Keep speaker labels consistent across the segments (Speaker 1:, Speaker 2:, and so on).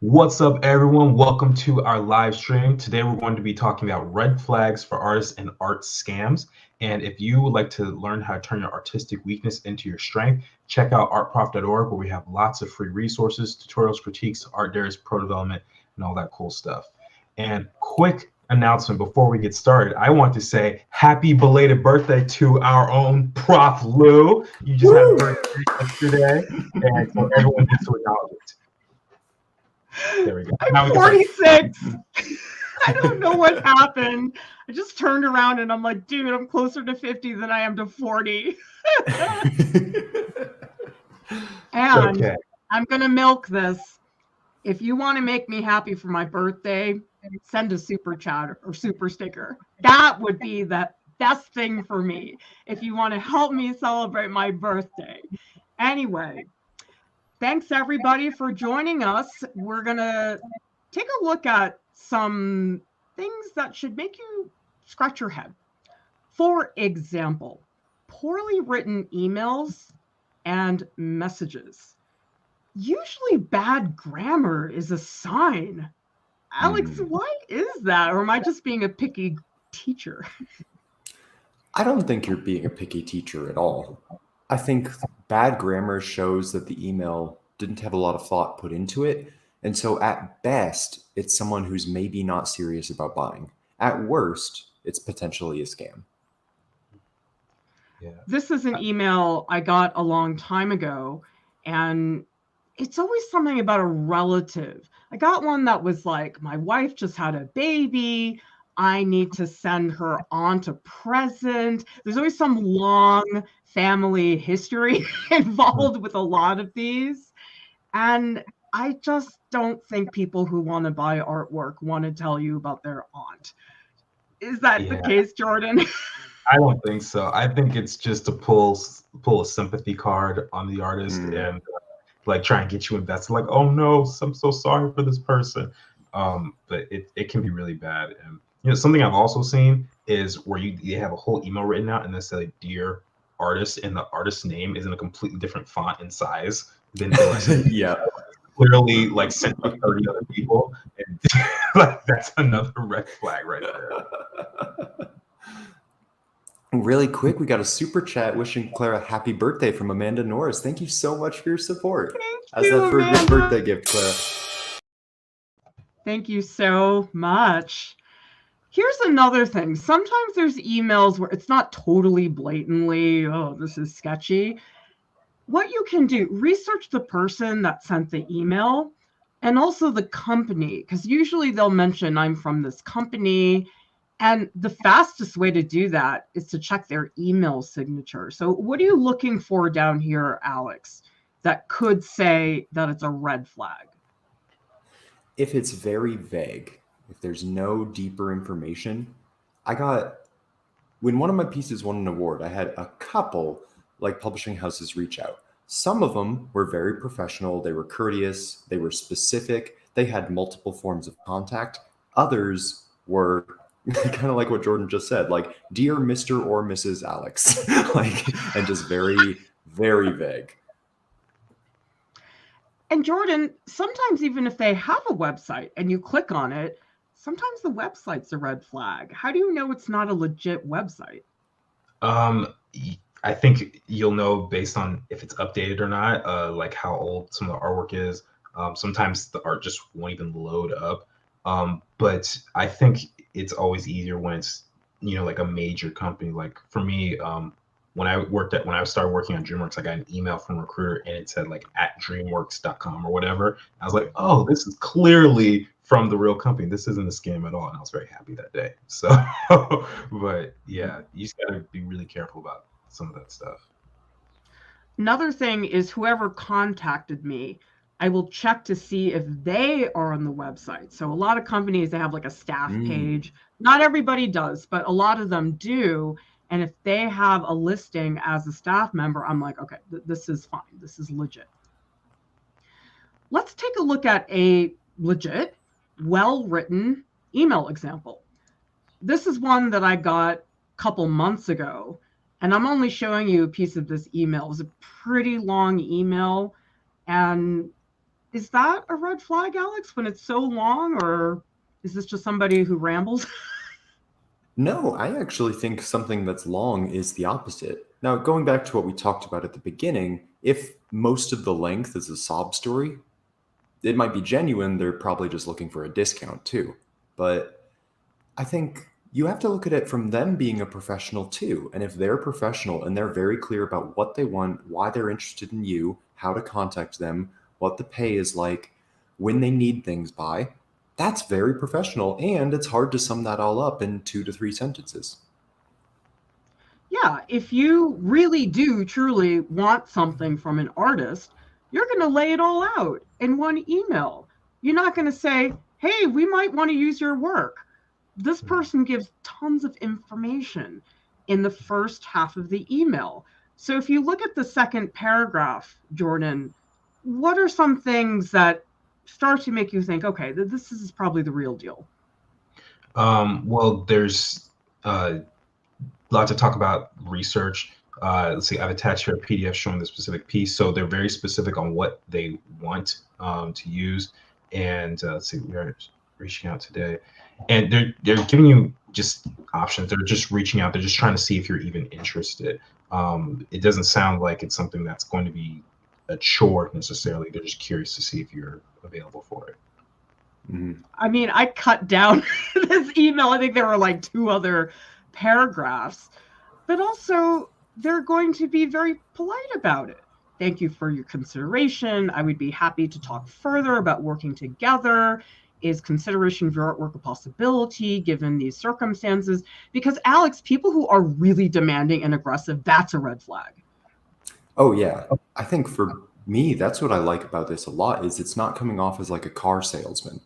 Speaker 1: What's up, everyone? Welcome to our live stream. Today, we're going to be talking about red flags for artists and art scams. And if you would like to learn how to turn your artistic weakness into your strength, check out artprof.org, where we have lots of free resources, tutorials, critiques, art dares, pro development, and all that cool stuff. And quick announcement before we get started, I want to say happy belated birthday to our own Prof Lieu. You just had a birthday yesterday, and so everyone needs to acknowledge it. There we go.
Speaker 2: I'm 46. I don't know what happened. I just turned around and I'm like, dude, I'm closer to 50 than I am to 40. And okay. I'm going to milk this. If you want to make me happy for my birthday, send a super chat or super sticker. That would be the best thing for me if you want to help me celebrate my birthday. Anyway. Thanks, everybody, for joining us. We're going to take a look at some things that should make you scratch your head. For example, poorly written emails and messages. Usually bad grammar is a sign. Alex, why is that? Or am I just being a picky teacher?
Speaker 3: I don't think you're being a picky teacher at all. I think bad grammar shows that the email didn't have a lot of thought put into it. And so at best, it's someone who's maybe not serious about buying. At worst, it's potentially a scam.
Speaker 2: Yeah. This is an email I got a long time ago, and it's always something about a relative. I got one that was like, my wife just had a baby. I need to send her aunt a present. There's always some long family history involved with a lot of these. And I just don't think people who want to buy artwork want to tell you about their aunt. Is that the case, Jordan?
Speaker 1: I don't think so. I think it's just to pull a sympathy card on the artist and like try and get you invested. Like, oh no, I'm so sorry for this person. But it can be really bad. And something I've also seen is where you have a whole email written out and they say, like, dear artist, and the artist's name is in a completely different font and size than the rest of
Speaker 3: yeah.
Speaker 1: Clearly, like, sent to 30 other people. And like, that's another red flag right there.
Speaker 3: Really quick, we got a super chat wishing Clara a happy birthday from Amanda Norris. Thank you so much for your support.
Speaker 2: Thank you,
Speaker 3: that first birthday gift, Clara.
Speaker 2: Thank you so much. Here's another thing. Sometimes there's emails where it's not totally blatantly, oh, this is sketchy. What you can do, research the person that sent the email and also the company, because usually they'll mention I'm from this company. And the fastest way to do that is to check their email signature. So what are you looking for down here, Alex, that could say that it's a red flag?
Speaker 3: If it's very vague, if there's no deeper information, when one of my pieces won an award, I had a couple like publishing houses reach out. Some of them were very professional. They were courteous. They were specific. They had multiple forms of contact. Others were kind of like what Jordan just said, like, dear Mr. or Mrs. Alex, and just very, very vague.
Speaker 2: And Jordan, sometimes even if they have a website and you click on it, sometimes the website's a red flag. How do you know it's not a legit website?
Speaker 1: I think you'll know based on if it's updated or not, like how old some of the artwork is. Sometimes the art just won't even load up. But I think it's always easier when it's, like a major company. Like for me, when I started working on DreamWorks, I got an email from a recruiter and it said like @dreamworks.com or whatever. I was like, oh, this is clearly from the real company. This isn't a scam at all. And I was very happy that day. So, but yeah, you just gotta be really careful about some of that stuff.
Speaker 2: Another thing is whoever contacted me, I will check to see if they are on the website. So a lot of companies, they have like a staff page. Not everybody does, but a lot of them do. And if they have a listing as a staff member, I'm like, okay, this is fine. This is legit. Let's take a look at a legit, well-written email example. This is one that I got a couple months ago, and I'm only showing you a piece of this email. It was a pretty long email, and Is that a red flag, Alex, when it's so long, or is this just somebody who rambles?
Speaker 3: No, I actually think something that's long is the opposite. Now, going back to what we talked about at the beginning, if most of the length is a sob story, it might be genuine. They're probably just looking for a discount too. But I think you have to look at it from them being a professional too. And if they're professional and they're very clear about what they want, why they're interested in you, how to contact them, what the pay is like, when they need things by, that's very professional. And it's hard to sum that all up in 2 to 3 sentences.
Speaker 2: Yeah, if you really do truly want something from an artist, you're going to lay it all out in one email. You're not going to say, hey, we might want to use your work. This person gives tons of information in the first half of the email. So if you look at the second paragraph, Jordan, what are some things that start to make you think, okay, this is probably the real deal?
Speaker 1: Well, there's lots to talk about research. Let's see, I've attached here a PDF showing the specific piece. So they're very specific on what they want to use. And let's see, we are reaching out today. And they're giving you just options. They're just reaching out. They're just trying to see if you're even interested. It doesn't sound like it's something that's going to be a chore necessarily. They're just curious to see if you're available for it.
Speaker 2: Mm-hmm. I mean, I cut down this email. I think there were like 2 other paragraphs, but also they're going to be very polite about it. Thank you for your consideration. I would be happy to talk further about working together. Is consideration of your artwork a possibility given these circumstances? Because Alex, people who are really demanding and aggressive, that's a red flag.
Speaker 3: Oh yeah. I think for me, that's what I like about this a lot, is it's not coming off as like a car salesman.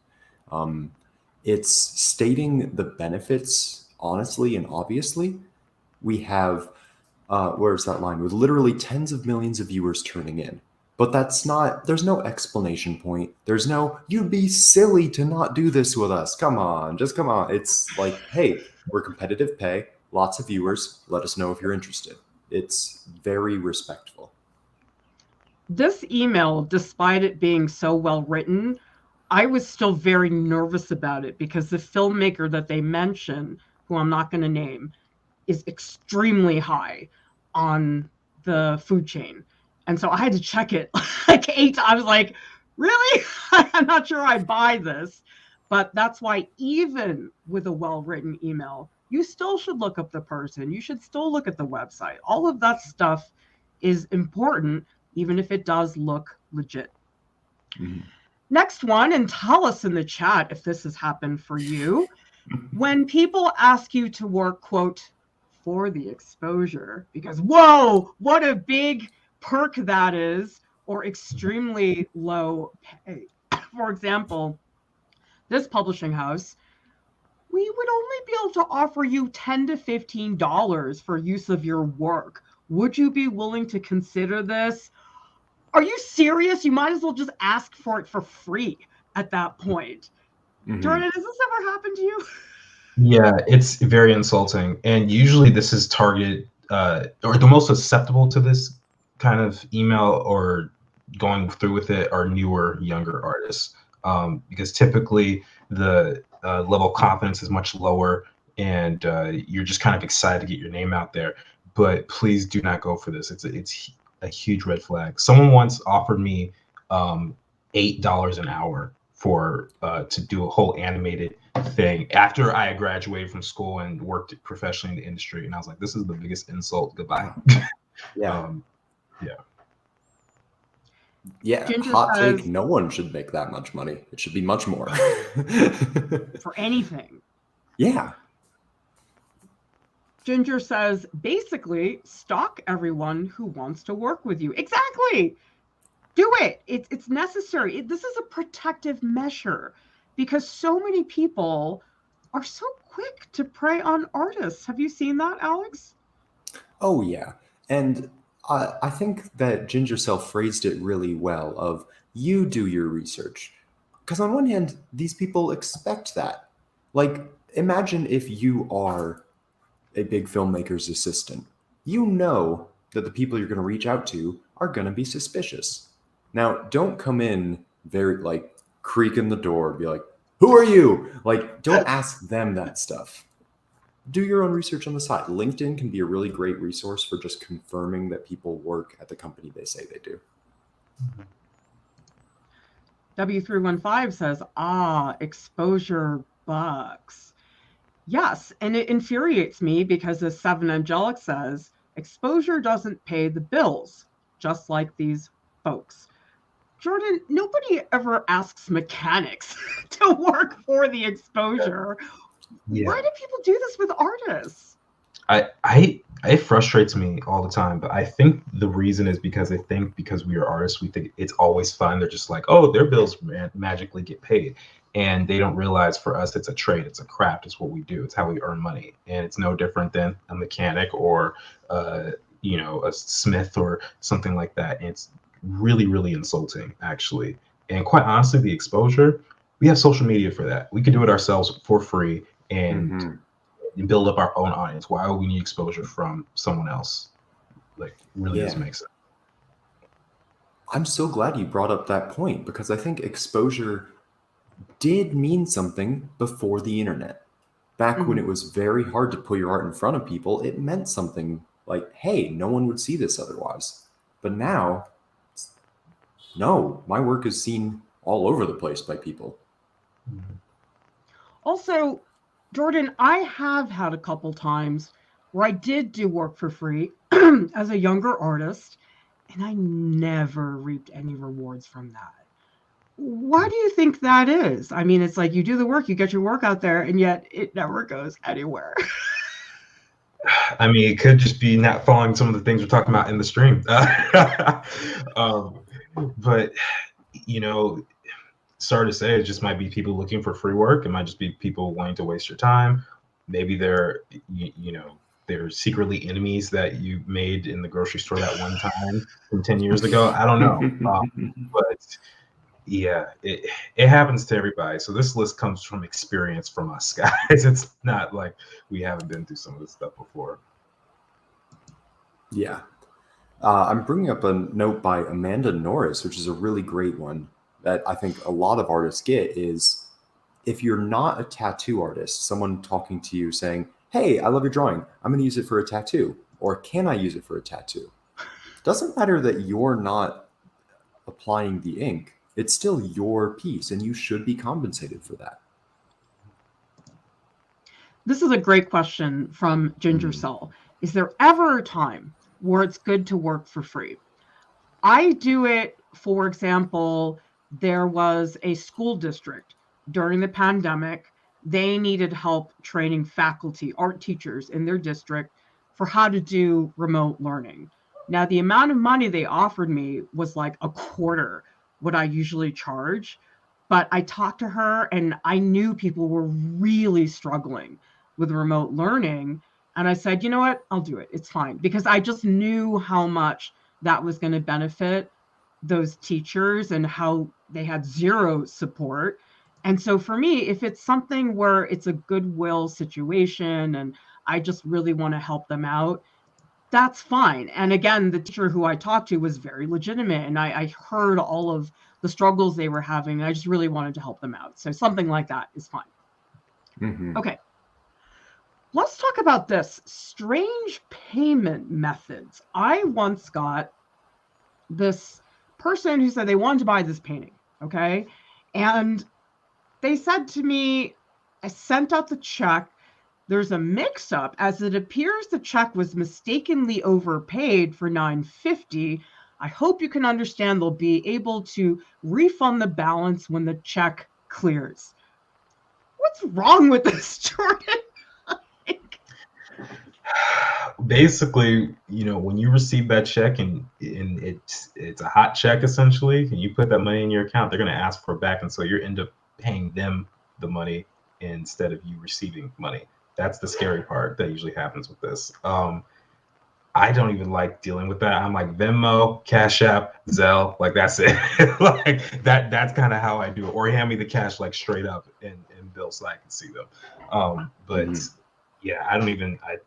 Speaker 3: It's stating the benefits honestly and obviously. We have, where's that line? With literally tens of millions of viewers turning in. But there's no explanation point. There's no, you'd be silly to not do this with us. Come on, just come on. It's like, hey, we're competitive pay, lots of viewers. Let us know if you're interested. It's very respectful.
Speaker 2: This email, despite it being so well written, I was still very nervous about it because the filmmaker that they mention, who I'm not going to name, is extremely high on the food chain. And so I had to check it like 8 times. I was like, really? I'm not sure I buy this. But that's why even with a well-written email, you still should look up the person. You should still look at the website. All of that stuff is important, even if it does look legit. Mm-hmm. Next one, and tell us in the chat if this has happened for you. When people ask you to work, quote, for the exposure, because, whoa, what a big perk that is, or extremely low pay. For example, this publishing house, we would only be able to offer you $10 to $15 for use of your work. Would you be willing to consider this? Are you serious? You might as well just ask for it for free at that point. Mm-hmm. Jordan, has this ever happened to you?
Speaker 1: Yeah, it's very insulting. And usually this is targeted, or the most susceptible to this kind of email or going through with it are newer, younger artists. Because typically the level of confidence is much lower and you're just kind of excited to get your name out there. But please do not go for this. It's a huge red flag. Someone once offered me $8 an hour for to do a whole animated thing after I had graduated from school and worked professionally in the industry. And I was like, this is the biggest insult. Goodbye.
Speaker 3: Yeah.
Speaker 1: Yeah.
Speaker 3: Yeah.
Speaker 2: Ginger
Speaker 3: hot
Speaker 2: says,
Speaker 3: take. No one should make that much money. It should be much more.
Speaker 2: For anything.
Speaker 3: Yeah.
Speaker 2: Ginger says, basically, stalk everyone who wants to work with you. Exactly. Do it. It's necessary. This is a protective measure because so many people are so quick to prey on artists. Have you seen that, Alex?
Speaker 3: Oh, yeah. And I think that Ginger Self phrased it really well of you do your research. Because on one hand, these people expect that. Like, imagine if you are a big filmmaker's assistant. You know that the people you're going to reach out to are going to be suspicious. Now, don't come in very like creak in the door, be like, who are you? Like, don't ask them that stuff. Do your own research on the side. LinkedIn can be a really great resource for just confirming that people work at the company they say they do.
Speaker 2: W315 says, exposure bucks. Yes, and it infuriates me because, as Seven Angelic says, exposure doesn't pay the bills, just like these folks. Jordan, nobody ever asks mechanics to work for the exposure. Yeah. Why do people do this with artists?
Speaker 1: It frustrates me all the time, but I think the reason is because we are artists, we think it's always fun. They're just like, oh, their bills magically get paid. And they don't realize for us, it's a trade, it's a craft, it's what we do, it's how we earn money. And it's no different than a mechanic or, a smith or something like that. And it's really, really insulting, actually. And quite honestly, the exposure, we have social media for that. We could do it ourselves for free and build up our own audience. Why would we need exposure from someone else? Like, really doesn't make sense.
Speaker 3: I'm so glad you brought up that point, because I think exposure did mean something before the internet. Back when it was very hard to put your art in front of people, it meant something like, hey, no one would see this otherwise. But now, no, my work is seen all over the place by people.
Speaker 2: Also, Jordan, I have had a couple times where I did do work for free as a younger artist, and I never reaped any rewards from that. Why do you think that is? I mean, it's like you do the work, you get your work out there, and yet it never goes anywhere.
Speaker 1: I mean, it could just be not following some of the things we're talking about in the stream. But, sorry to say, it just might be people looking for free work. It might just be people wanting to waste your time. Maybe they're, they're secretly enemies that you made in the grocery store that one time from 10 years ago. I don't know. But yeah, it happens to everybody. So this list comes from experience from us guys. It's not like we haven't been through some of this stuff before.
Speaker 3: Yeah. I'm bringing up a note by Amanda Norris, which is a really great one that I think a lot of artists get, is if you're not a tattoo artist, someone talking to you saying, hey, I love your drawing, I'm going to use it for a tattoo, or can I use it for a tattoo? Doesn't matter that you're not applying the ink. It's still your piece, and you should be compensated for that.
Speaker 2: This is a great question from Ginger Cell. Is there ever a time where it's good to work for free? I do it, for example, there was a school district during the pandemic. They needed help training faculty, art teachers in their district for how to do remote learning. Now, the amount of money they offered me was like a quarter what I usually charge, but I talked to her and I knew people were really struggling with remote learning. And I said, you know what, I'll do it. It's fine. Because I just knew how much that was going to benefit those teachers and how they had zero support. And so for me, if it's something where it's a goodwill situation and I just really want to help them out, that's fine. And again, the teacher who I talked to was very legitimate, and I heard all of the struggles they were having, and I just really wanted to help them out. So something like that is fine. Okay. Let's talk about this. Strange payment methods. I once got this person who said they wanted to buy this painting, okay? And they said to me, I sent out the check. There's a mix-up, as it appears the check was mistakenly overpaid for $950. I hope you can understand they'll be able to refund the balance when the check clears. What's wrong with this, Jordan?
Speaker 1: Basically, when you receive that check and it's a hot check essentially, and you put that money in your account, they're going to ask for it back, and so you end up paying them the money instead of you receiving money. That's the scary part that usually happens with this. I don't even like dealing with that. I'm like Venmo, Cash App, Zelle, like that's it. Like that's kind of how I do it. Or hand me the cash like straight up in bill so I can see them. But yeah, I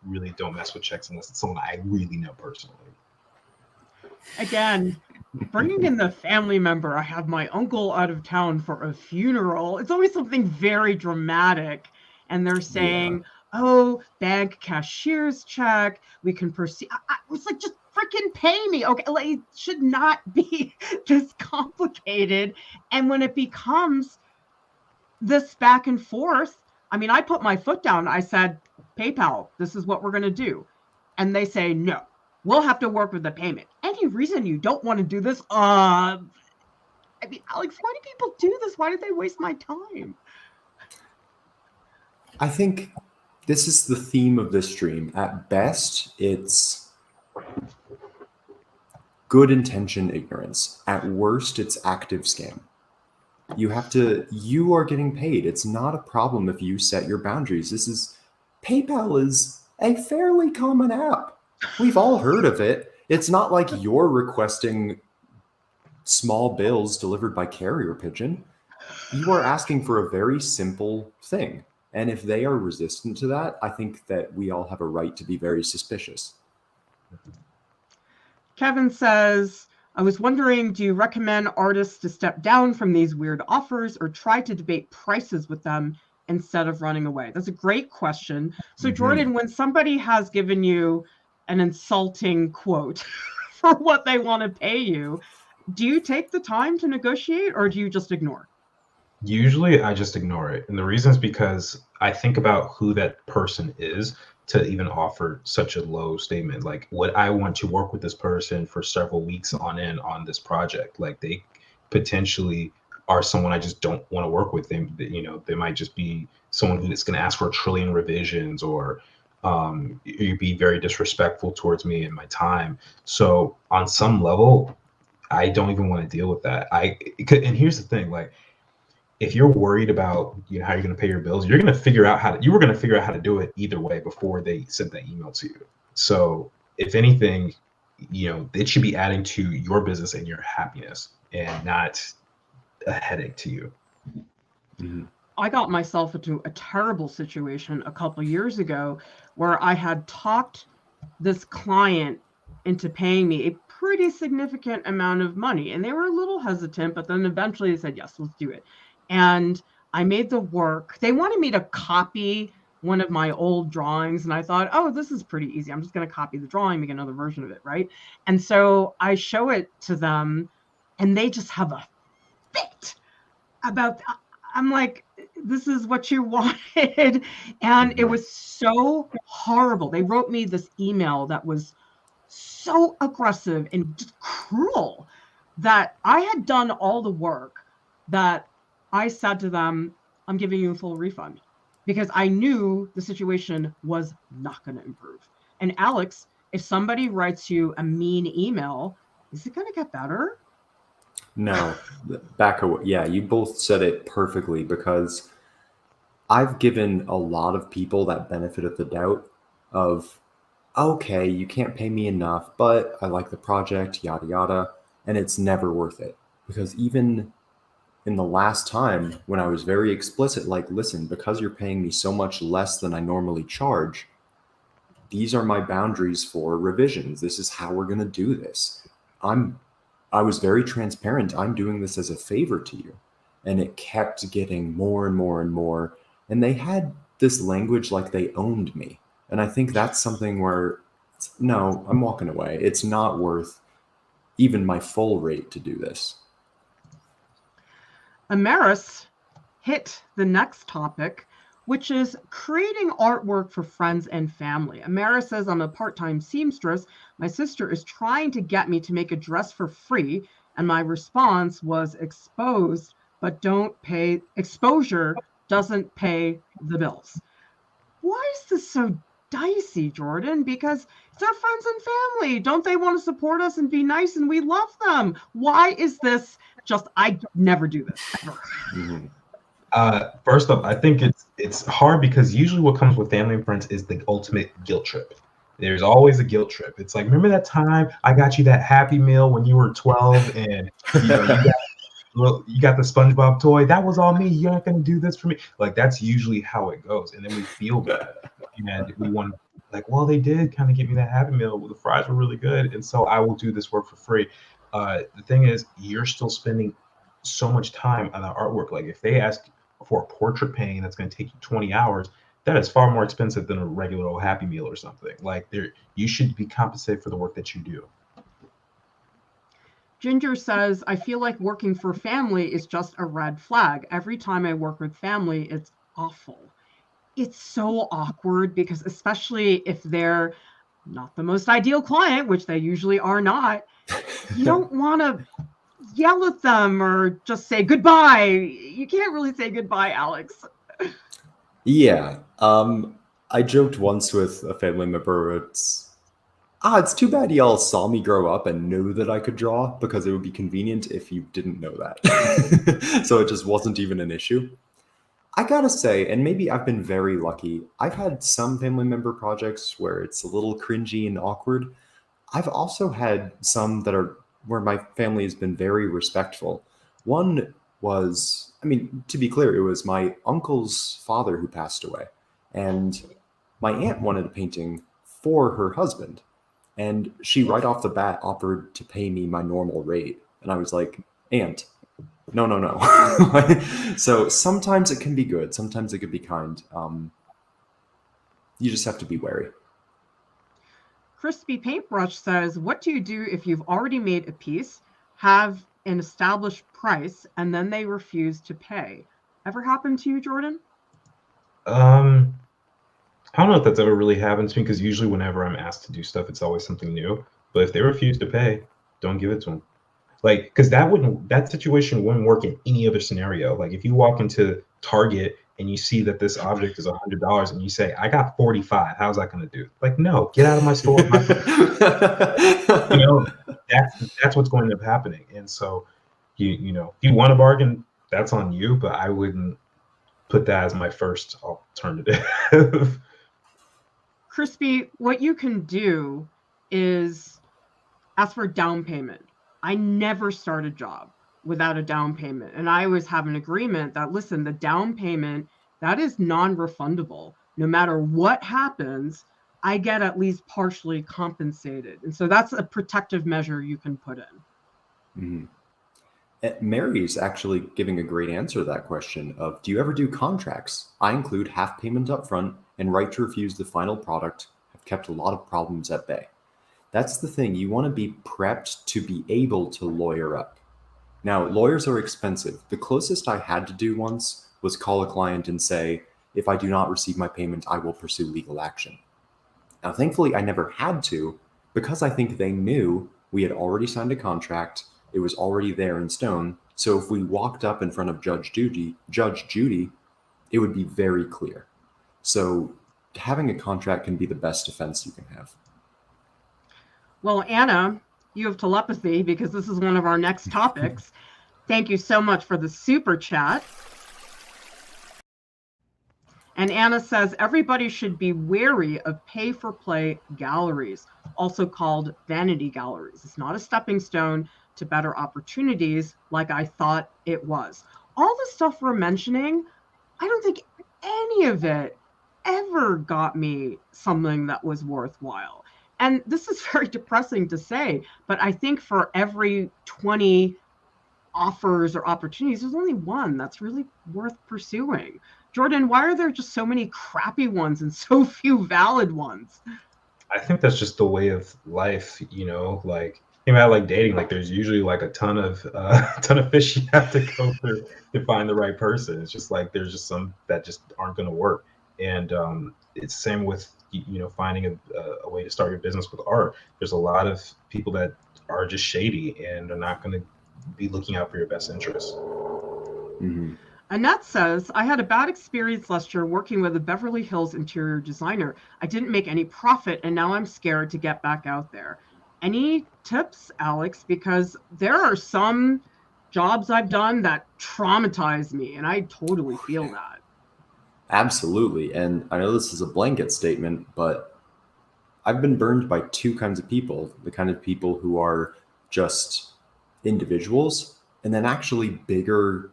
Speaker 1: really don't mess with checks unless it's someone I really know personally.
Speaker 2: Again, bringing in the family member. I have my uncle out of town for a funeral. It's always something very dramatic. And they're saying, oh, bank cashier's check, we can proceed. I was like, just freaking pay me. Okay, like, it should not be this complicated. And when it becomes this back and forth, I mean, I put my foot down. I said, PayPal, this is what we're going to do. And they say, no, we'll have to work with the payment. Any reason you don't want to do this? I mean, Alex, why do people do this? Why did they waste my time?
Speaker 3: I think this is the theme of this stream. At best, it's good intention ignorance. At worst, it's active scam. You are getting paid. It's not a problem if you set your boundaries. PayPal is a fairly common app. We've all heard of it. It's not like you're requesting small bills delivered by carrier pigeon. You are asking for a very simple thing. And if they are resistant to that, I think that we all have a right to be very suspicious.
Speaker 2: Kevin says, I was wondering, do you recommend artists to step down from these weird offers or try to debate prices with them instead of running away? That's a great question. So Jordan, when somebody has given you an insulting quote for what they want to pay you, do you take the time to negotiate or do you just ignore?
Speaker 1: Usually I just ignore it. And the reason is because I think about who that person is to even offer such a low statement. Like, would I want to work with this person for several weeks on end on this project? Like, they potentially are someone I just don't want to work with. They might just be someone who's going to ask for 1 trillion revisions, or you'd be very disrespectful towards me and my time. So on some level, I don't even want to deal with that. And here's the thing, like, if you're worried about how you're going to pay your bills, you were going to figure out how to do it either way before they sent that email to you. So if anything, it should be adding to your business and your happiness and not a headache to you.
Speaker 2: Mm-hmm. I got myself into a terrible situation a couple of years ago where I had talked this client into paying me a pretty significant amount of money. And they were a little hesitant, but then eventually they said, yes, let's do it. And I made the work. They wanted me to copy one of my old drawings. And I thought, oh, this is pretty easy. I'm just going to copy the drawing, make another version of it, right? And so I show it to them and they just have a fit about, I'm like, this is what you wanted. And it was so horrible. They wrote me this email that was so aggressive and just cruel that I had done all the work that I said to them, I'm giving you a full refund because I knew the situation was not going to improve. And Alex, if somebody writes you a mean email, is it going to get better?
Speaker 3: No, back away. Yeah, you both said it perfectly, because I've given a lot of people that benefit of the doubt of, okay, you can't pay me enough, but I like the project, yada, yada. And it's never worth it, because even in the last time when I was very explicit, like, listen, because you're paying me so much less than I normally charge, these are my boundaries for revisions. This is how we're going to do this. I was very transparent. I'm doing this as a favor to you. And it kept getting more and more and more. And they had this language like they owned me. And I think that's something where, no, I'm walking away. It's not worth even my full rate to do this.
Speaker 2: Amaris hit the next topic, which is creating artwork for friends and family. Amaris says, I'm a part-time seamstress. My sister is trying to get me to make a dress for free. And my response was exposure doesn't pay the bills. Why is this so dicey, Jordan? Because it's our friends and family. Don't they want to support us and be nice, and we love them? Why is this just, I never do this ever.
Speaker 3: Mm-hmm.
Speaker 1: First up, I think it's hard because usually what comes with family and friends is the ultimate guilt trip. There's always a guilt trip. It's like, remember that time I got you that Happy Meal when you were 12 and you got the SpongeBob toy? That was all me. You're not going to do this for me. Like, that's usually how it goes. And then we feel bad. And we want, like, well, they did kind of give me that Happy Meal. The fries were really good. And so I will do this work for free. The thing is, you're still spending so much time on the artwork. Like if they ask for a portrait painting that's going to take you 20 hours, that is far more expensive than a regular old Happy Meal or something. Like you should be compensated for the work that you do.
Speaker 2: Ginger says, I feel like working for family is just a red flag. Every time I work with family, it's awful. It's so awkward because especially if they're not the most ideal client, which they usually are not, you don't want to yell at them or just say goodbye. You can't really say goodbye, Alex.
Speaker 3: Yeah. I joked once with a family member, it's too bad y'all saw me grow up and knew that I could draw, because it would be convenient if you didn't know that. So it just wasn't even an issue. I gotta say, and maybe I've been very lucky, I've had some family member projects where it's a little cringy and awkward. I've also had some that are where my family has been very respectful. One was, I mean, to be clear, it was my uncle's father who passed away. And my aunt wanted a painting for her husband. And she right off the bat offered to pay me my normal rate. And I was like, Aunt, no. So sometimes it can be good. Sometimes it can be kind. You just have to be wary.
Speaker 2: Crispy Paintbrush says, what do you do if you've already made a piece, have an established price, and then they refuse to pay? Ever happened to you, Jordan?
Speaker 1: I don't know if that's ever really happened to me, because usually whenever I'm asked to do stuff, it's always something new. But if they refuse to pay, don't give it to them. Like, because that situation wouldn't work in any other scenario. Like if you walk into Target and you see that this object is $100 and you say, I got 45, how's that going to do? Like, no, get out of my store. That's what's going to end up happening. And so, if you want a bargain, that's on you, but I wouldn't put that as my first alternative.
Speaker 2: Crispy, what you can do is ask for a down payment. I never start a job without a down payment. And I always have an agreement that, listen, the down payment, that is non-refundable. No matter what happens, I get at least partially compensated. And so that's a protective measure you can put in.
Speaker 3: Mm-hmm. Mary's actually giving a great answer to that question of, do you ever do contracts? I include half payment up front and right to refuse the final product. Have kept a lot of problems at bay. That's the thing. You want to be prepped to be able to lawyer up. Now, lawyers are expensive. The closest I had to do once was call a client and say, if I do not receive my payment, I will pursue legal action. Now, thankfully, I never had to, because I think they knew we had already signed a contract. It was already there in stone. So if we walked up in front of Judge Judy, it would be very clear. So having a contract can be the best defense you can have.
Speaker 2: Well, Anna, you have telepathy because this is one of our next topics. Thank you so much for the super chat. And Anna says, everybody should be wary of pay-for-play galleries, also called Vanity Galleries. It's not a stepping stone to better opportunities like I thought it was. All the stuff we're mentioning, I don't think any of it ever got me something that was worthwhile. And this is very depressing to say, but I think for every 20 offers or opportunities, there's only one that's really worth pursuing. Jordan, why are there just so many crappy ones and so few valid ones?
Speaker 1: I think that's just the way of life, like about like dating, like there's usually like a ton of fish you have to go through to find the right person. It's just like there's just some that just aren't going to work. And it's the same with finding a way to start your business with art. There's a lot of people that are just shady and are not going to be looking out for your best interests.
Speaker 3: Mm-hmm.
Speaker 2: Annette says, I had a bad experience last year working with a Beverly Hills interior designer. I didn't make any profit, and now I'm scared to get back out there. Any tips, Alex? Because there are some jobs I've done that traumatize me, and I totally feel that.
Speaker 3: Absolutely. And I know this is a blanket statement, but I've been burned by two kinds of people. The kind of people who are just individuals, and then actually bigger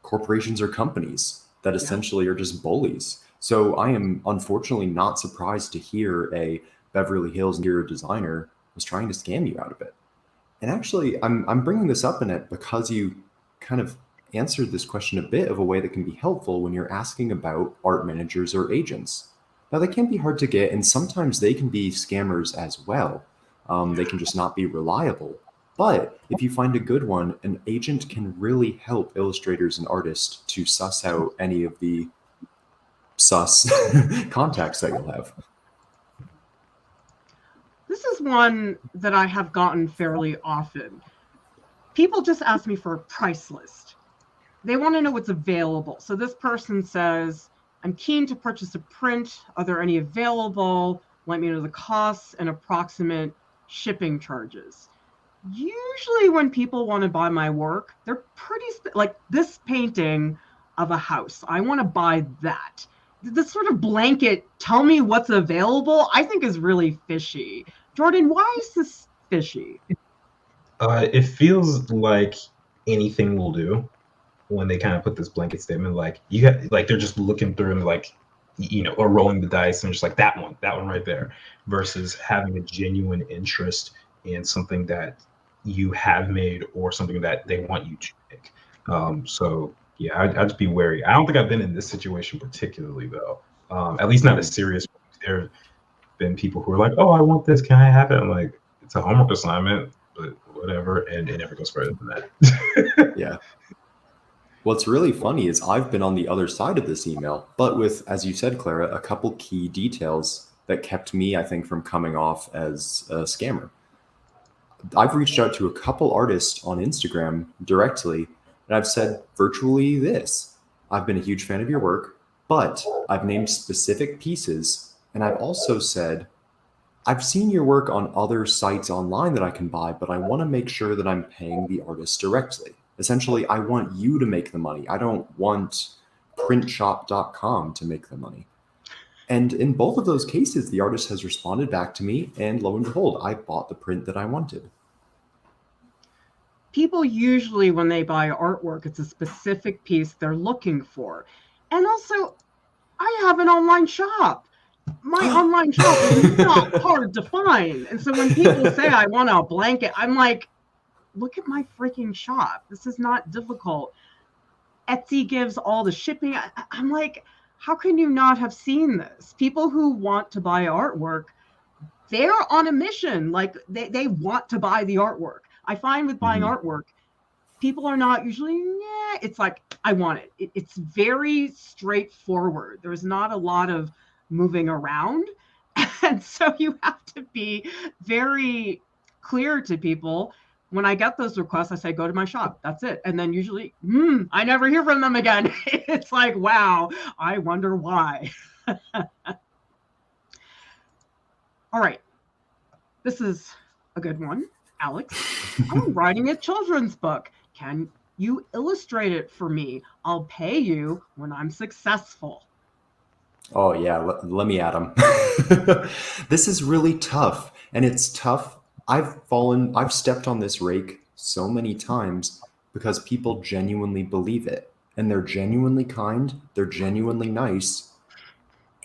Speaker 3: corporations or companies that essentially are just bullies. So I am unfortunately not surprised to hear a Beverly Hills interior designer was trying to scam you out of it. And actually, I'm bringing this up in it because you kind of answered this question a bit of a way that can be helpful when you're asking about art managers or agents. Now, they can be hard to get, and sometimes they can be scammers as well. They can just not be reliable. But if you find a good one, an agent can really help illustrators and artists to suss out any of the sus contacts that you'll have.
Speaker 2: This is one that I have gotten fairly often. People just ask me for a price list. They want to know what's available. So this person says, I'm keen to purchase a print. Are there any available? Let me know the costs and approximate shipping charges. Usually when people want to buy my work, they're pretty, like this painting of a house. I want to buy that. This sort of blanket, tell me what's available, I think is really fishy. Jordan, why is this fishy?
Speaker 1: It feels like anything will do when they kind of put this blanket statement, like you got, like they're just looking through and like, you know, or rolling the dice and just like that one right there, versus having a genuine interest in something that you have made or something that they want you to make. So yeah, I'd just be wary. I don't think I've been in this situation particularly though. At least not a serious one. There have been people who are like, oh, I want this, can I have it? I'm like, it's a homework assignment, but whatever, and it never goes further than that.
Speaker 3: Yeah. What's really funny is I've been on the other side of this email, but with, as you said, Clara, a couple key details that kept me, I think, from coming off as a scammer. I've reached out to a couple artists on Instagram directly, and I've said virtually this. I've been a huge fan of your work, but I've named specific pieces, and I've also said, I've seen your work on other sites online that I can buy, but I want to make sure that I'm paying the artist directly. Essentially, I want you to make the money. I don't want printshop.com to make the money. And in both of those cases, the artist has responded back to me, and lo and behold, I bought the print that I wanted.
Speaker 2: People usually, when they buy artwork, it's a specific piece they're looking for. And also, I have an online shop. My online shop is not hard to find. And so when people say, I want a blanket, I'm like, look at my freaking shop. This is not difficult. Etsy gives all the shipping. I'm like, how can you not have seen this? People who want to buy artwork, they're on a mission. Like they want to buy the artwork. I find with buying artwork, people are not usually, yeah, it's like, I want it. It's very straightforward. There's not a lot of moving around. And so you have to be very clear to people. When I get those requests, I say, go to my shop. That's it. And then usually, I never hear from them again. It's like, wow, I wonder why. All right. This is a good one. Alex, I'm writing a children's book. Can you illustrate it for me? I'll pay you when I'm successful.
Speaker 3: Oh, yeah. Let me at him. This is really tough. And it's tough. I've stepped on this rake so many times because people genuinely believe it. And they're genuinely kind. They're genuinely nice.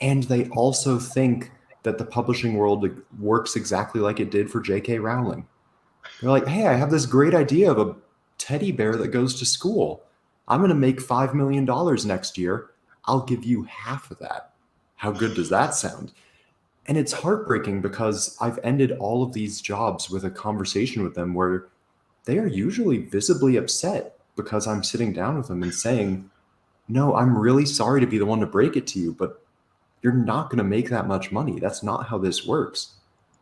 Speaker 3: And they also think that the publishing world works exactly like it did for J.K. Rowling. They're like, hey, I have this great idea of a teddy bear that goes to school. I'm going to make $5 million next year. I'll give you half of that. How good does that sound? And it's heartbreaking because I've ended all of these jobs with a conversation with them where they are usually visibly upset because I'm sitting down with them and saying, no, I'm really sorry to be the one to break it to you, but you're not going to make that much money. That's not how this works.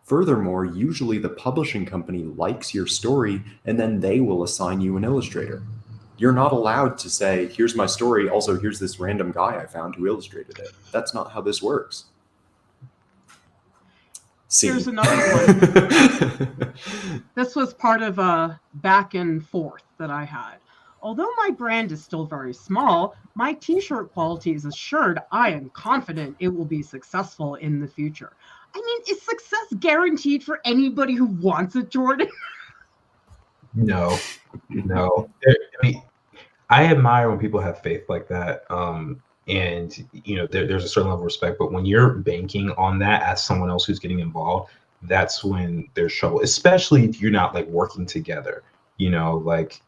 Speaker 3: Furthermore, usually the publishing company likes your story and then they will assign you an illustrator. You're not allowed to say, here's my story. Also, here's this random guy I found who illustrated it. That's not how this works.
Speaker 2: Here's another one. This was part of a back and forth that I had. Although my brand is still very small, my t-shirt quality is assured I am confident it will be successful in the future. I mean, is success guaranteed for anybody who wants it, Jordan?
Speaker 1: No. I mean, I admire when people have faith like that. And, you know, there's a certain level of respect. But when you're banking on that as someone else who's getting involved, that's when there's trouble, especially if you're not like working together. You know, like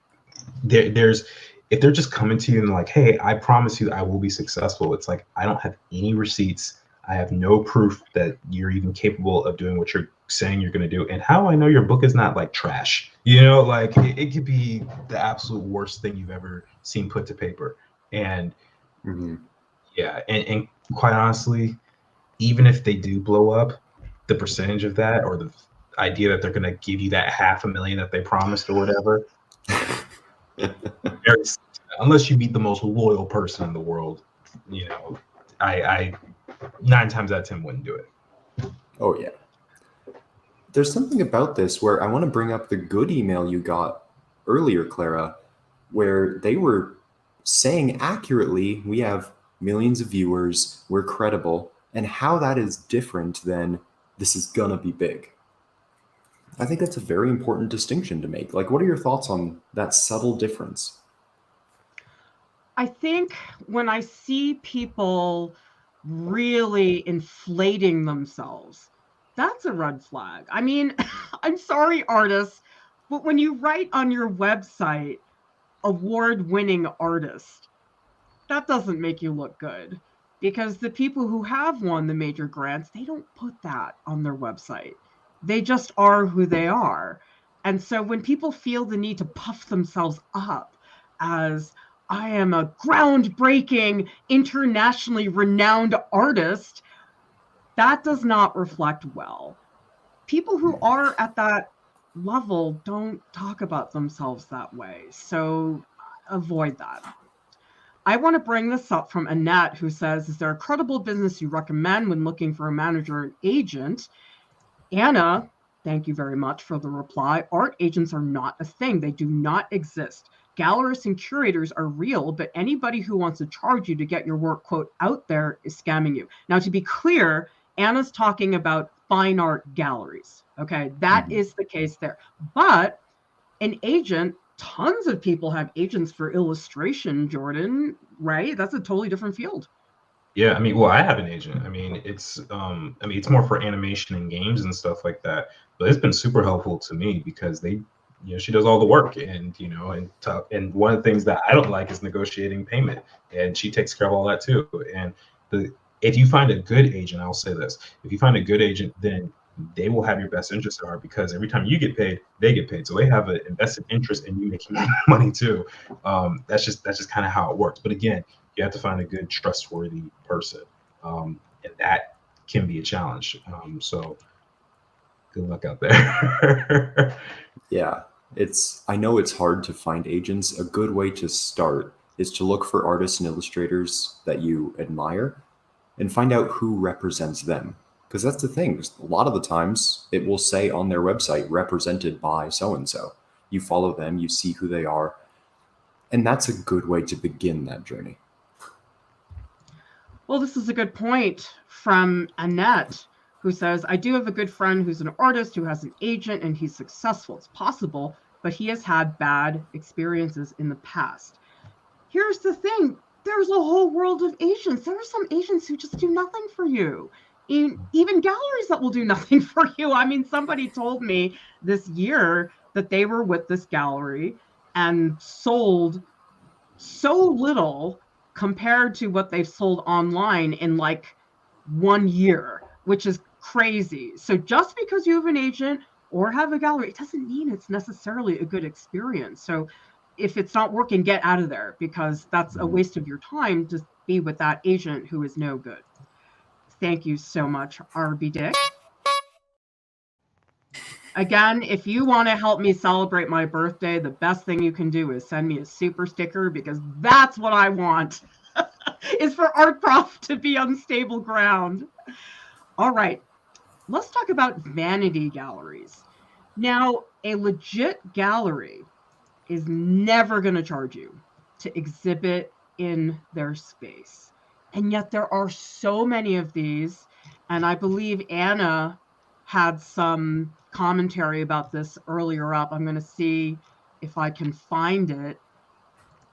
Speaker 1: there's if they're just coming to you and like, hey, I promise you I will be successful. It's like, I don't have any receipts. I have no proof that you're even capable of doing what you're saying you're going to do. And how I know your book is not like trash? You know, like it could be the absolute worst thing you've ever seen put to paper. And yeah, and quite honestly, even if they do blow up, the percentage of that, or the idea that they're going to give you that $500,000 that they promised or whatever, unless you meet the most loyal person in the world, you know, I 9 times out of 10 wouldn't do it.
Speaker 3: Oh yeah. There's something about this where I want to bring up the good email you got earlier, Clara, where they were saying accurately, we have millions of viewers, we're credible, and how that is different than this is gonna be big. I think that's a very important distinction to make. Like, what are your thoughts on that subtle difference?
Speaker 2: I think when I see people really inflating themselves, that's a red flag. I mean, I'm sorry, artists, but when you write on your website, award-winning artist, that doesn't make you look good, because the people who have won the major grants, they don't put that on their website. They just are who they are. And so when people feel the need to puff themselves up as, I am a groundbreaking, internationally renowned artist, that does not reflect well. People who are at that level don't talk about themselves that way. So avoid that. I want to bring this up from Annette, who says, is there a credible business you recommend when looking for a manager or an agent? Anna, thank you very much for the reply. Art agents are not a thing. They do not exist. Gallerists and curators are real, but anybody who wants to charge you to get your work, quote, out there is scamming you. Now, to be clear, Anna's talking about fine art galleries. Okay, that is the case there. But an agent, tons of people have agents for illustration, Jordan, right? That's a totally different field.
Speaker 1: Yeah, I mean, well, I have an agent. I mean, it's more for animation and games and stuff like that. But it's been super helpful to me because they, you know, she does all the work, and you know, and one of the things that I don't like is negotiating payment, and she takes care of all that too. And if you find a good agent, I'll say this: if you find a good agent, then they will have your best interest at heart, because every time you get paid, they get paid. So they have an invested interest in you making money too. That's just kind of how it works. But again, you have to find a good, trustworthy person, and that can be a challenge. So good luck out there.
Speaker 3: Yeah, I know it's hard to find agents. A good way to start is to look for artists and illustrators that you admire and find out who represents them. Because that's the thing. A lot of the times it will say on their website, represented by so-and-so. You follow them, you see who they are. And that's a good way to begin that journey.
Speaker 2: Well, this is a good point from Annette, who says, I do have a good friend who's an artist who has an agent and he's successful. It's possible, but he has had bad experiences in the past. Here's the thing. There's a whole world of agents. There are some agents who just do nothing for you. Even galleries that will do nothing for you. I mean, somebody told me this year that they were with this gallery and sold so little compared to what they've sold online in like 1 year, which is crazy. So just because you have an agent or have a gallery, it doesn't mean it's necessarily a good experience. So if it's not working, get out of there, because that's a waste of your time to be with that agent who is no good. Thank you so much, RB Dick. Again, if you want to help me celebrate my birthday, the best thing you can do is send me a super sticker, because that's what I want, is for Art Prof to be on stable ground. All right, let's talk about vanity galleries. Now, a legit gallery is never going to charge you to exhibit in their space. And yet there are so many of these. And I believe Anna had some commentary about this earlier up. I'm going to see if I can find it.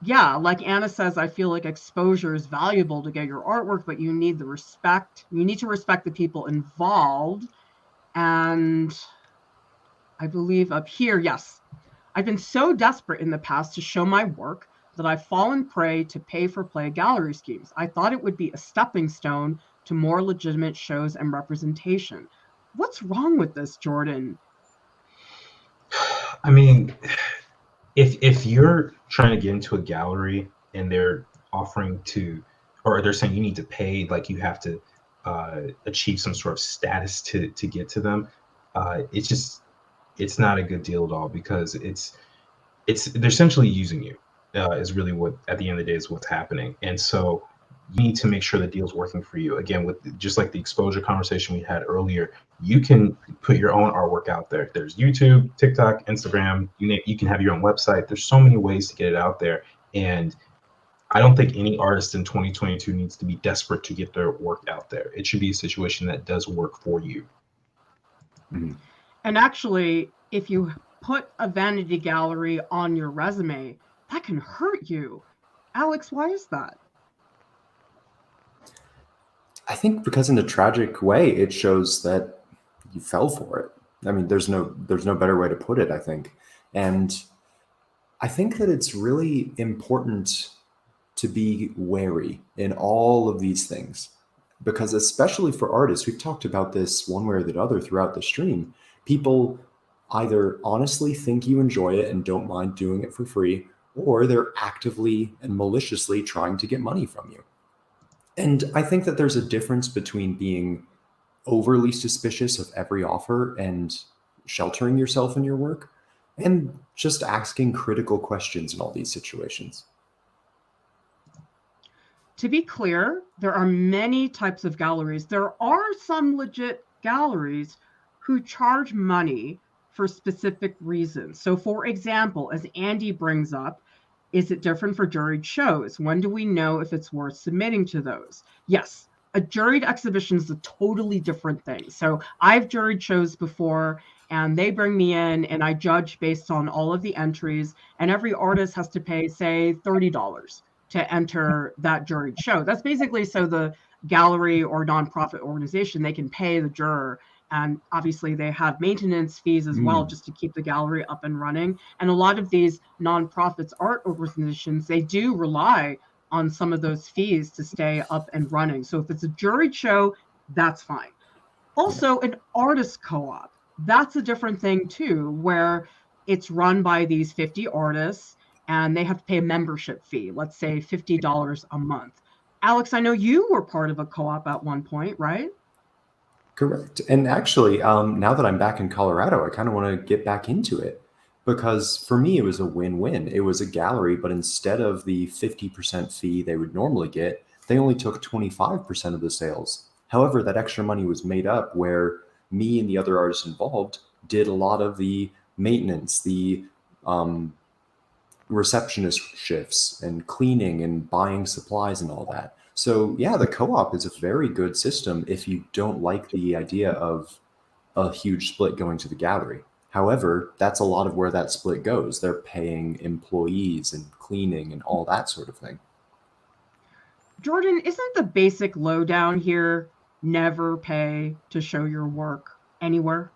Speaker 2: Yeah, like Anna says, I feel like exposure is valuable to get your artwork, but you need the respect. You need to respect the people involved. And I believe up here, yes. I've been so desperate in the past to show my work that I've fallen prey to pay-for-play gallery schemes. I thought it would be a stepping stone to more legitimate shows and representation. What's wrong with this, Jordan?
Speaker 1: I mean, if you're trying to get into a gallery and they're offering to, or they're saying you need to pay, like you have to achieve some sort of status to get to them, it's not a good deal at all, because they're essentially using you, is really what, at the end of the day, is what's happening. And so you need to make sure the deal's working for you. Again, with just like the exposure conversation we had earlier, you can put your own artwork out there. There's YouTube, TikTok, Instagram, you can have your own website. There's so many ways to get it out there. And I don't think any artist in 2022 needs to be desperate to get their work out there. It should be a situation that does work for you.
Speaker 3: Mm-hmm.
Speaker 2: And actually, if you put a vanity gallery on your resume, that can hurt you. Alex, why is that?
Speaker 3: I think because in a tragic way, it shows that you fell for it. I mean, there's no better way to put it, I think. And I think that it's really important to be wary in all of these things, because especially for artists, we've talked about this one way or the other throughout the stream, people either honestly think you enjoy it and don't mind doing it for free, or they're actively and maliciously trying to get money from you. And I think that there's a difference between being overly suspicious of every offer and sheltering yourself in your work, and just asking critical questions in all these situations.
Speaker 2: To be clear, there are many types of galleries. There are some legit galleries who charge money for specific reasons. So for example, as Andy brings up, is it different for juried shows? When do we know if it's worth submitting to those? Yes, a juried exhibition is a totally different thing. So I've juried shows before, and they bring me in and I judge based on all of the entries, and every artist has to pay, say, $30 to enter that juried show. That's basically so the gallery or nonprofit organization, they can pay the juror. And obviously they have maintenance fees as well, just to keep the gallery up and running. And a lot of these nonprofits, art organizations, they do rely on some of those fees to stay up and running. So if it's a juried show, that's fine. Also, an artist co-op, that's a different thing too, where it's run by these 50 artists and they have to pay a membership fee, let's say $50 a month. Alex, I know you were part of a co-op at one point, right?
Speaker 3: Correct. And actually, now that I'm back in Colorado, I kind of want to get back into it, because for me, it was a win-win. It was a gallery, but instead of the 50% fee they would normally get, they only took 25% of the sales. However, that extra money was made up where me and the other artists involved did a lot of the maintenance, the receptionist shifts and cleaning and buying supplies and all that. So yeah, the co-op is a very good system if you don't like the idea of a huge split going to the gallery. However, that's a lot of where that split goes. They're paying employees and cleaning and all that sort of thing.
Speaker 2: Jordan, isn't the basic lowdown here never pay to show your work anywhere?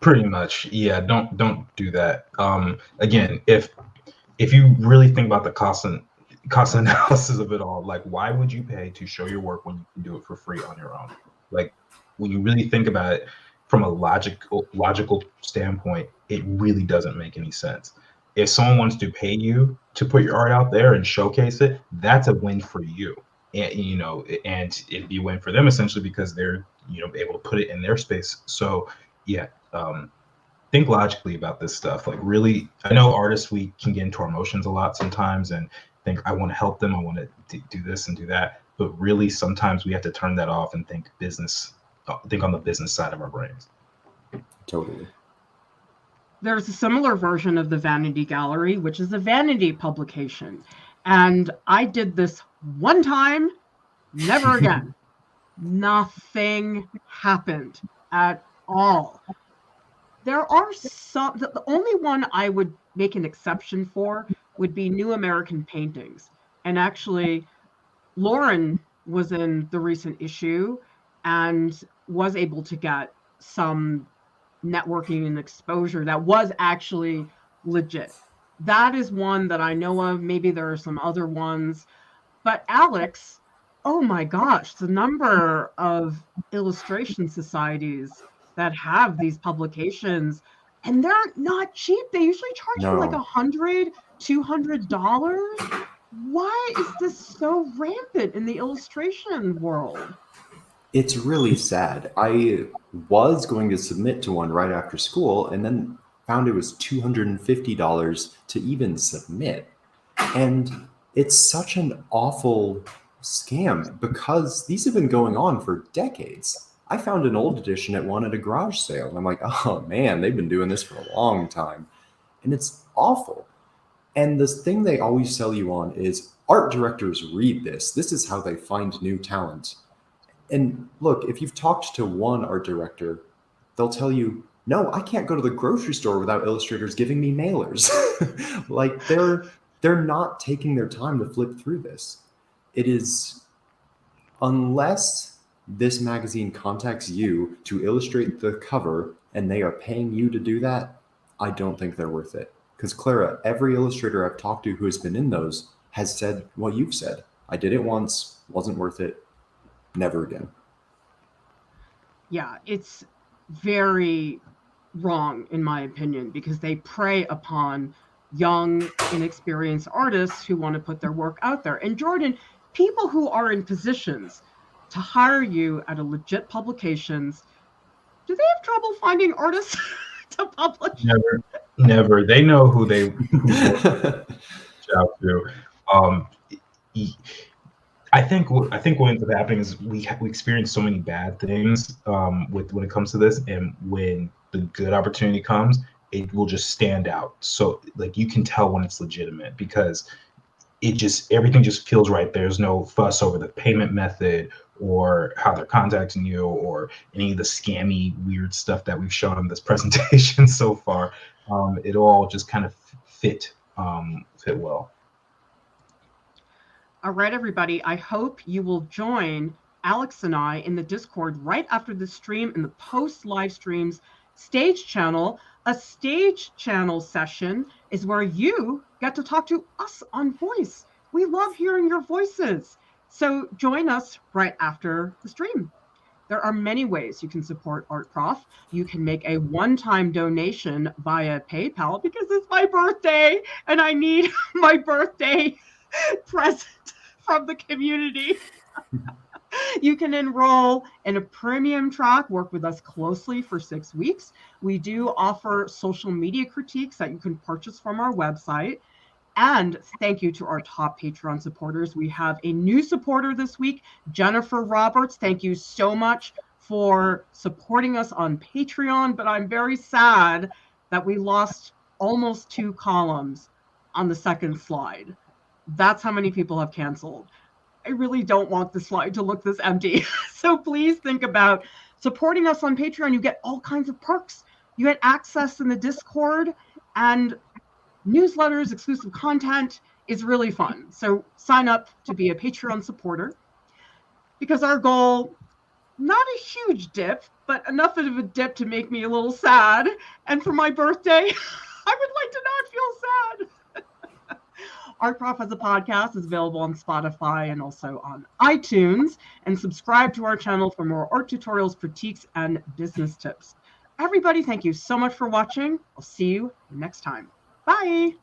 Speaker 1: Pretty much, yeah. Don't do that. Again, if you really think about the cost analysis of it all, like, why would you pay to show your work when you can do it for free on your own? Like, when you really think about it from a logical standpoint, it really doesn't make any sense. If someone wants to pay you to put your art out there and showcase it, that's a win for you. And and it'd be a win for them essentially, because they're able to put it in their space. So yeah, think logically about this stuff. Like, really, I know artists, we can get into our emotions a lot sometimes and think, I want to help them, I want to do this and do that, but really sometimes we have to turn that off and think on the business side of our brains.
Speaker 3: Totally.
Speaker 2: There's a similar version of the Vanity Gallery, which is a vanity publication. And I did this one time, never again. Nothing happened at all. There are some, the only one I would make an exception for would be New American Paintings. And actually, Lauren was in the recent issue and was able to get some networking and exposure that was actually legit. That is one that I know of. Maybe there are some other ones. But Alex, oh my gosh, the number of illustration societies that have these publications, and they're not cheap. They usually charge you like $100, $200. Why is this so rampant in the illustration world?
Speaker 3: It's really sad. I was going to submit to one right after school and then found it was $250 to even submit. And it's such an awful scam because these have been going on for decades. I found an old edition at one at a garage sale, and I'm like, oh man, they've been doing this for a long time. And it's awful. And the thing they always sell you on is art directors read this. This is how they find new talent. And look, if you've talked to one art director, they'll tell you, no, I can't go to the grocery store without illustrators giving me mailers. Like they're not taking their time to flip through this. It is, unless this magazine contacts you to illustrate the cover and they are paying you to do that, I don't think they're worth it. Because Clara, every illustrator I've talked to who has been in those has said what you've said. I did it once, wasn't worth it, never again.
Speaker 2: Yeah, it's very wrong in my opinion because they prey upon young, inexperienced artists who want to put their work out there. And Jordan, people who are in positions to hire you at a legit publications, do they have trouble finding artists to publish?
Speaker 1: Never. They know who they reach out to. I think what ends up happening is we experience so many bad things when it comes to this, and when the good opportunity comes, it will just stand out. So like you can tell when it's legitimate because everything just feels right. There's no fuss over the payment method or how they're contacting you or any of the scammy weird stuff that we've shown in this presentation so far. It all just kind of fit well.
Speaker 2: All right, everybody. I hope you will join Alex and I in the Discord right after the stream in the post live streams stage channel. A stage channel session is where you get to talk to us on voice. We love hearing your voices. So join us right after the stream. There are many ways you can support Art Prof. You can make a one-time donation via PayPal because it's my birthday and I need my birthday present from the community. You can enroll in a premium track, work with us closely for 6 weeks. We do offer social media critiques that you can purchase from our website. And thank you to our top Patreon supporters. We have a new supporter this week, Jennifer Roberts. Thank you so much for supporting us on Patreon, but I'm very sad that we lost almost 2 columns on the second slide. That's how many people have canceled. I really don't want the slide to look this empty. So please think about supporting us on Patreon. You get all kinds of perks. You get access in the Discord and newsletters, exclusive content. Is really fun. So sign up to be a Patreon supporter because our goal, not a huge dip, but enough of a dip to make me a little sad. And for my birthday, I would like to not feel sad. Art Prof as a podcast is available on Spotify and also on iTunes. And subscribe to our channel for more art tutorials, critiques, and business tips. Everybody, thank you so much for watching. I'll see you next time. Bye.